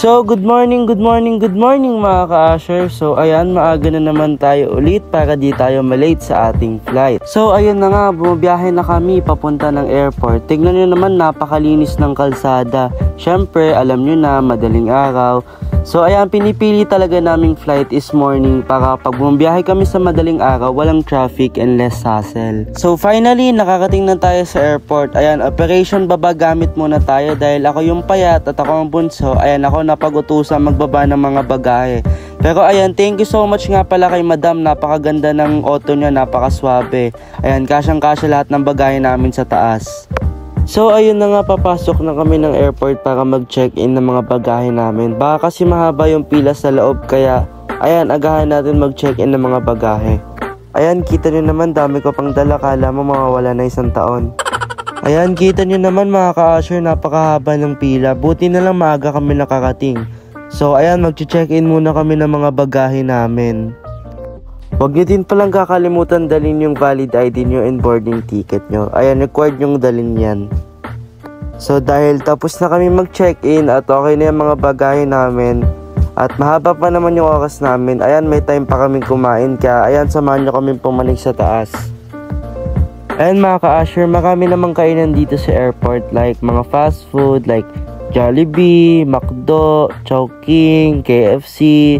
So, good morning mga ka-Asher. So, ayan, maaga na naman tayo ulit para di tayo malate sa ating flight. So, ayun na nga, bumabiyahe na kami papunta ng airport. Tignan nyo naman, napakalinis ng kalsada. Syempre, alam nyo na, madaling araw. So, ayan, pinipili talaga naming flight is morning para pag bumabiyahe kami sa madaling araw, walang traffic and less hassle. So, finally, nakakating na tayo sa airport. Ayan, operation baba gamit muna tayo dahil ako yung payat at ako ang bunso. Ayan, ako napag-utusan magbaba ng mga bagahe. Pero ayan, thank you so much nga pala kay madam. Napakaganda ng auto niya, napakaswabe. Ayan, kasyang-kasya lahat ng bagahe namin sa taas. So ayun na nga, papasok na kami ng airport para mag-check-in ng mga bagahe namin. Baka kasi mahaba yung pila sa loob, kaya ayan, agahan natin mag-check-in ng mga bagahe. Ayan, kita nyo naman, dami ko pang dala, kala mo mawawala na 1 taon. Ayan, kita nyo naman mga ka-Asher, napakahaba ng pila. Buti na lang maaga kami nakarating. So ayan, mag-check-in muna kami ng mga bagahe namin. Huwag nyo din palang kakalimutan dalhin yung valid ID nyo and boarding ticket nyo. Ayan, required nyong dalhin yan. So dahil tapos na kami mag-check-in at okay na yung mga bagahe namin at mahaba pa naman yung oras namin, ayan, may time pa kaming kumain, kaya ayan, samahan nyo kami pumanig sa taas. Ayan mga ka-Asher, marami namang kainan dito sa airport, like mga fast food like Jollibee, McDo, Chowking, KFC,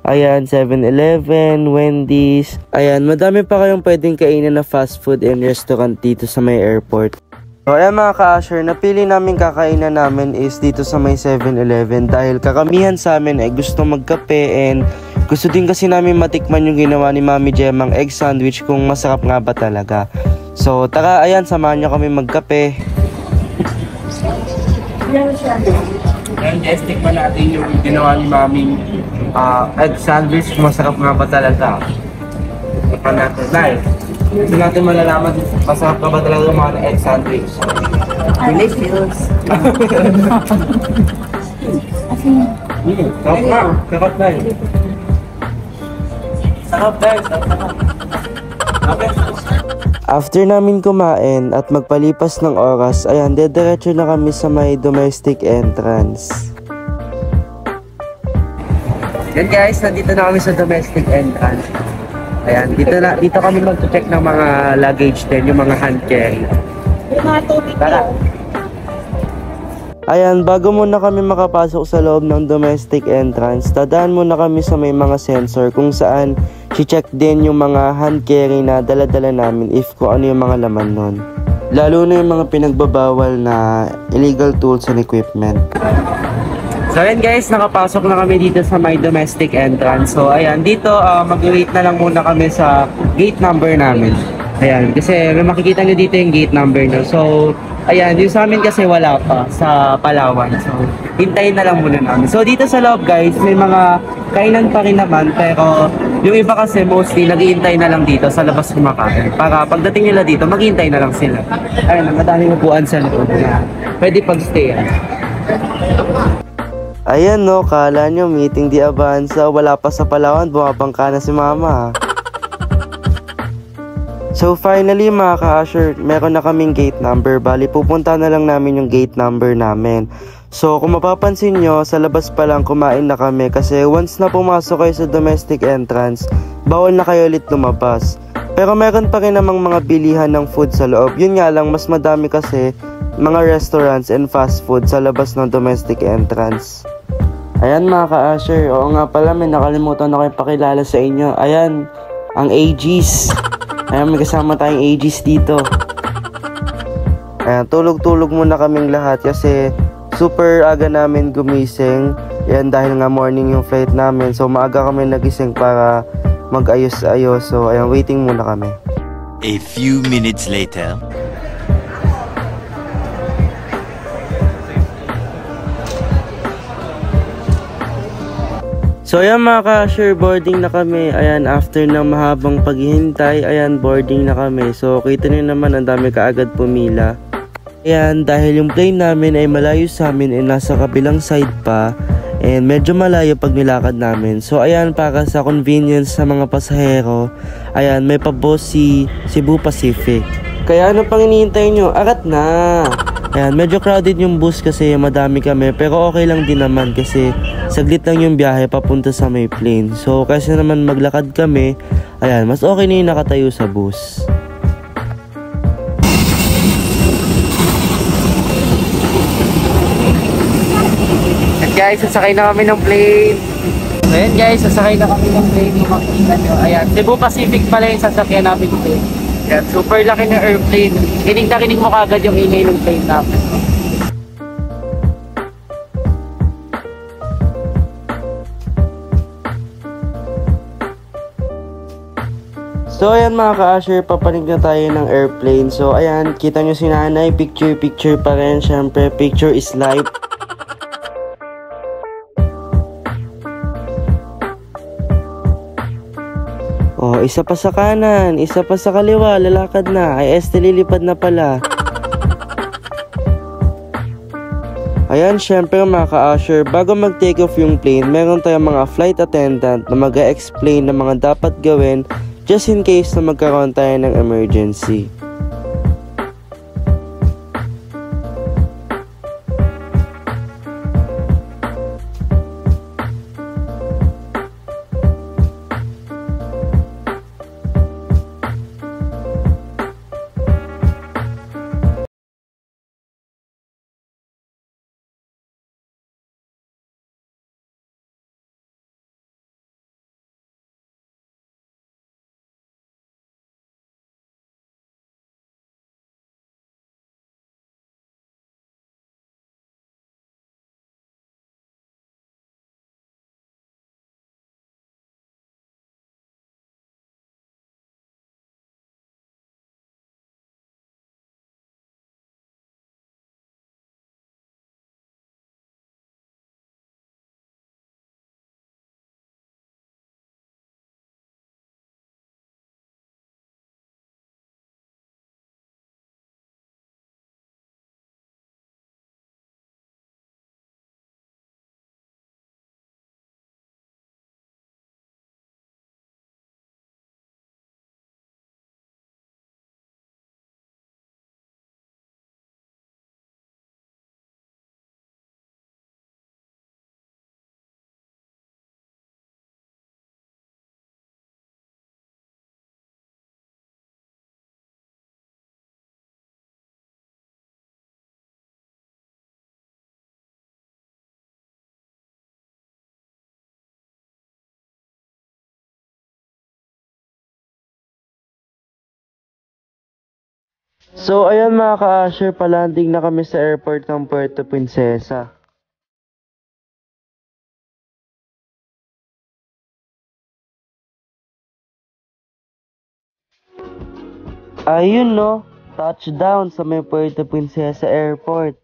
ayan, 7-Eleven, Wendy's. Ayan, madami pa kayong pwedeng kainan na fast food and restaurant dito sa may airport. So ayan mga ka-Asher, napili namin kakainan namin is dito sa may 7-Eleven dahil kakamihan sa amin ay gusto magkape and gusto din kasi namin matikman yung ginawa ni Mami Gemma ang egg sandwich kung masarap nga ba talaga. So tara, ayan, samahan nyo kami magkape. Ayan guys, tikman natin yung ginawa ni Mami egg sandwich, masarap nga ba talaga. Tikman natin live. Gusto natin malalaman masarap ka ba talaga yung mga egg sandwich. Delicious. Sarap na, sarap na eh. Sarap guys, sarap. Okay. After namin kumain at magpalipas ng oras, ayan, dediretso na kami sa may domestic entrance. Yan guys, nandito na kami sa domestic entrance. Ayan, dito kami mag-check ng mga luggage din, yung mga hand carry. Tara. Ayan, bago muna kami makapasok sa loob ng domestic entrance, dadaan muna kami sa may mga sensor kung saan si-check din yung mga hand carry na dala-dala namin if kung ano yung mga laman nun. Lalo na yung mga pinagbabawal na illegal tools and equipment. So ayan guys, nakapasok na kami dito sa my domestic entrance. So ayan, dito mag-wait na lang muna kami sa gate number namin. Ayan, kasi makikita nyo dito yung gate number nyo. So ayan, yung sa amin kasi wala pa sa Palawan. So hintayin na lang muna namin. So dito sa loob guys, may mga kainan pa rin naman, pero yung iba kasi mostly naghihintay na lang dito sa labas kumakain. Para pagdating nila dito, maghihintay na lang sila. Ayan, madaming upuan sa loob na pwede pag-stayan. Ayan no, kala nyo meeting di Avanza, wala pa sa Palawan, bumabangka na si mama. So finally mga ka-Asher, meron na kaming gate number. Bali pupunta na lang namin yung gate number namin. So kung mapapansin nyo, sa labas pa lang kumain na kami kasi once na pumasok kayo sa domestic entrance, bawal na kayo ulit lumabas. Pero meron pa rin namang mga bilihan ng food sa loob. Yun nga lang, mas madami kasi mga restaurants and fast food sa labas ng domestic entrance. Ayan mga ka-Asher, oo nga pala, may nakalimutan na kayo pakilala sa inyo. Ayan, ang AGs. Ayan, may kasama tayong AGs dito. Ayan, tulog-tulog muna kaming lahat kasi super aga namin gumising. Ayan, dahil nga morning yung flight namin. So maaga kami nagising para mag-ayos-ayos. So ayan, waiting muna kami. A few minutes later. So ayan mga ka-Asher, boarding na kami. Ayan, after ng mahabang paghihintay, ayan, boarding na kami. So kita nyo naman, ang dami kaagad pumila. Ayan, dahil yung plane namin ay malayo sa amin and nasa kabilang side pa, and medyo malayo pag nilakad namin. So ayan, para sa convenience sa mga pasahero, ayan, may pabos si Cebu Pacific. Kaya ano pang hinihintay nyo? Arat na! Ayan, medyo crowded yung bus kasi madami kami, pero okay lang din naman kasi saglit lang yung biyahe papunta sa may plane. So kasi naman maglakad kami, ayan, mas okay na yung nakatayo sa bus. And guys, sasakay na kami ng plane. So ayan guys, sasakay na kami ng plane. Yung makikita nyo. Ayan, Cebu Pacific pala yung sasakyan namin plane. Ayan, super laki ng airplane. Kinig na kinig mo kagad yung ingay ng plane namin. So ayan mga ka-Asher, papanig na tayo ng airplane. So ayan, kita nyo si nanay, picture pa rin. Syempre, picture is life. Oh, isa pa sa kanan, isa pa sa kaliwa, lalakad na. Ay, lilipad na pala. Ayan, syempre mga ka-Asher, bago mag-take off yung plane, meron tayong mga flight attendant na mag-explain ng mga dapat gawin just in case na magkaroon tayo ng emergency. So ayan mga ka-Asher, palanding na kami sa airport ng Puerto Princesa. Ayun no, touchdown sa may Puerto Princesa Airport.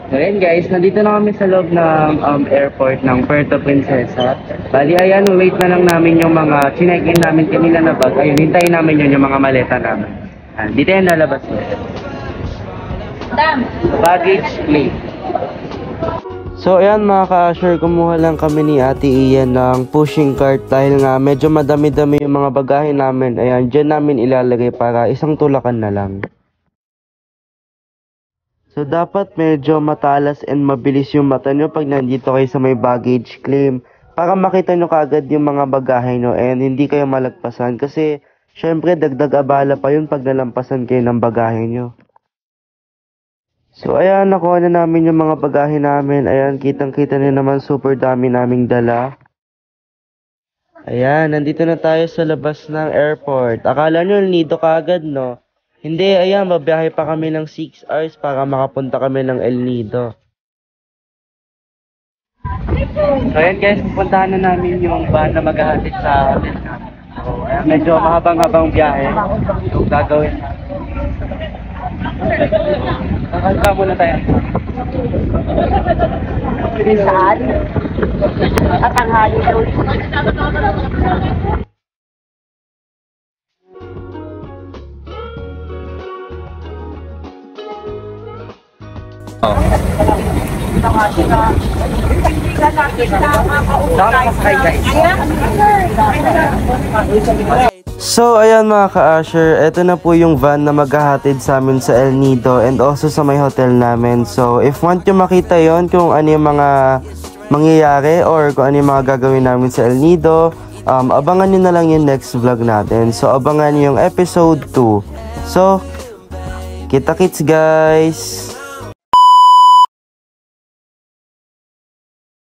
So ayan guys, nandito na kami sa loob ng airport ng Puerto Princesa. Bali ayan, wait na lang namin yung mga chinek-in namin kanina na bag. Ayun, hintayin namin yun, yung mga maleta namin. Dito yan lalabas yun. Baggage claim. So ayan mga ka-Asher, kumuha lang kami ni Ate Ian ng pushing cart dahil nga medyo madami-dami yung mga bagahe namin. Ayan, dyan namin ilalagay para isang tulakan na lang. So dapat medyo matalas and mabilis yung mata nyo pag nandito kayo sa may baggage claim para makita nyo kaagad yung mga bagahe nyo and hindi kayo malagpasan kasi syempre dagdag abala pa yun pag nalampasan kayo ng bagahe nyo. So ayan, nakuha na namin yung mga bagahe namin. Ayan, kitang-kita nyo naman super dami naming dala. Ayan, nandito na tayo sa labas ng airport. Akala nyo nido kaagad no? Hindi, ayan, babiyahe pa kami ng 6 hours para makapunta kami ng El Nido. So ayan guys, pupuntahan na namin yung van na maghahatid sa hotel namin. So ayan, medyo mahabang-habang biyahe yung gagawin. Kakalpa muna tayo. Saan? At ang hali daw. So ayan mga ka-Asher, eto na po yung van na maghahatid sa amin sa El Nido and also sa may hotel namin. So if want nyo makita yon kung ano yung mga mangyayari or kung ano yung mga gagawin namin sa El Nido, abangan nyo na lang yung next vlog natin. So abangan yung episode 2. So kita-kits guys!